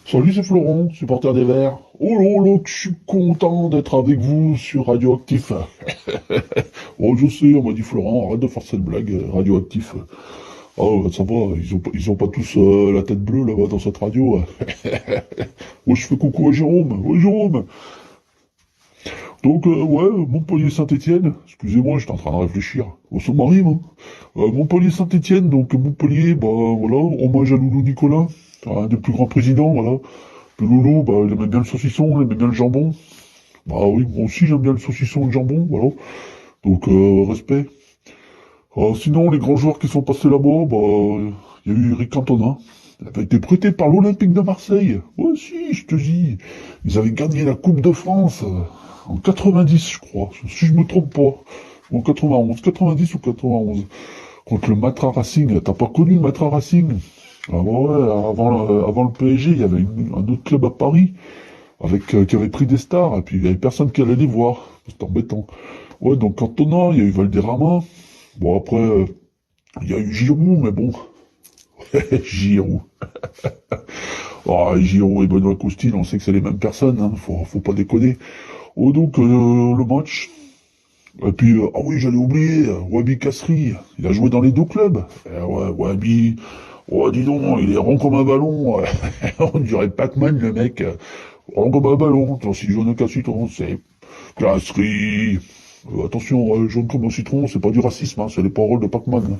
Salut, c'est Florent, supporter des Verts. Oh là là, que je suis content d'être avec vous sur Radioactif. Oh, je sais, on m'a dit Florent, arrête de faire cette blague, Radioactif. Ah, ça va, ils ont pas tous la tête bleue là-bas dans cette radio. Oh, je fais coucou à Jérôme. Ouais, Jérôme. Donc, ouais, Montpellier-Saint-Étienne. Excusez-moi, j'étais en train de réfléchir. Oh, ça m'arrive, hein. Montpellier-Saint-Étienne, donc Montpellier, bah voilà, hommage à Loulou Nicolas, un des plus grands présidents, voilà. Le Loulou, bah, il aimait bien le saucisson, il aimait bien le jambon. Bah oui, moi aussi j'aime bien le saucisson et le jambon, voilà. Donc, respect. Sinon, les grands joueurs qui sont passés là-bas, bah, il y a eu Eric Cantona. Il avait été prêté par l'Olympique de Marseille. Ouais, si, je te dis. Ils avaient gagné la Coupe de France en 90, je crois, si je me trompe pas. Ou en 91, 90 ou 91. Contre le Matra Racing. T'as pas connu le Matra Racing? Ah ouais, avant le PSG, il y avait un autre club à Paris qui avait pris des stars, et puis il y avait personne qui allait les voir. C'était embêtant. Ouais, donc Cantona, il y a eu Valderrama. Bon, après, il y a eu Giroud, mais bon. Giroud. Ah, Giroud et Benoît Costil, on sait que c'est les mêmes personnes, hein. Faut pas déconner. Oh, donc, le match. Et puis, ah oui, j'allais oublier, Wabi Kasri. Il a joué dans les deux clubs. Ouais, Wabi. Oh, dis donc, il est rond comme un ballon. On dirait Pac-Man, le mec. Rond comme un ballon. Attends, si jaune qu'un citron, c'est Kasri. Attention, jaune comme un citron, c'est pas du racisme, hein, c'est les paroles de Pac-Man.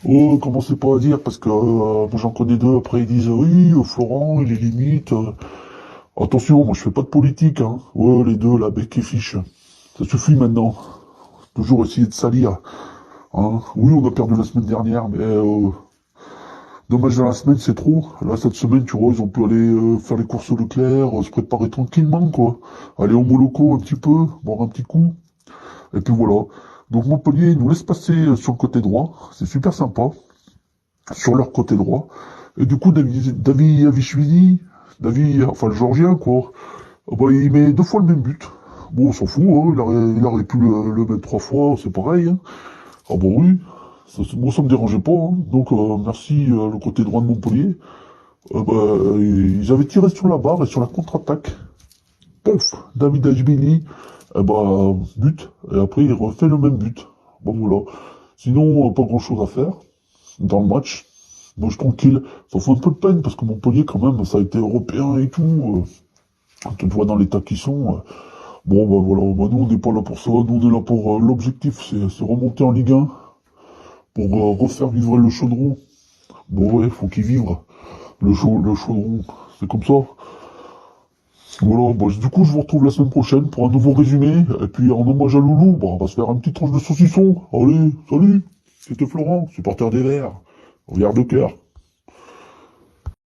Oh, commencez pas à dire, parce que moi j'en connais deux, après ils disent, oui, Florent, il est limite. Attention, moi je fais pas de politique, hein. Ouais, les deux, là, bec et fiche. Ça suffit maintenant. Toujours essayer de salir. Hein. Oui, on a perdu la semaine dernière, mais dommage dans la semaine, c'est trop. Là, cette semaine, tu vois, ils ont pu aller faire les courses au Leclerc, se préparer tranquillement, quoi. Aller au Moloko un petit peu, boire un petit coup. Et puis voilà. Donc Montpellier, ils nous laisse passer sur le côté droit. C'est super sympa. Sur leur côté droit. Et du coup, David Avishvili, enfin le Georgien, quoi. Bah, il met deux fois le même but. Bon, on s'en fout, hein. Il aurait pu le mettre trois fois, c'est pareil, hein. Ah bon, oui. Moi, ça me dérangeait pas, hein. Donc, merci, le côté droit de Montpellier. Bah, ils avaient tiré sur la barre et sur la contre-attaque. Pouf, David Ajbili, bah, but, et après il refait le même but. Bon voilà. Sinon, pas grand chose à faire dans le match. Moi je suis tranquille. Ça fait un peu de peine parce que Montpellier quand même, ça a été européen et tout. Tu te vois dans l'état qu'ils sont. Bon bah voilà, bah, nous on n'est pas là pour ça, nous on est là pour l'objectif, c'est remonter en Ligue 1 pour refaire vivre le chaudron. Bon ouais, faut qu'il vive le chaudron, c'est comme ça. Voilà, bah, du coup, je vous retrouve la semaine prochaine pour un nouveau résumé. Et puis, en hommage à Loulou, bah, on va se faire une petite tranche de saucisson. Allez, salut, c'était Florent, supporter des Verts. Regarde de cœur.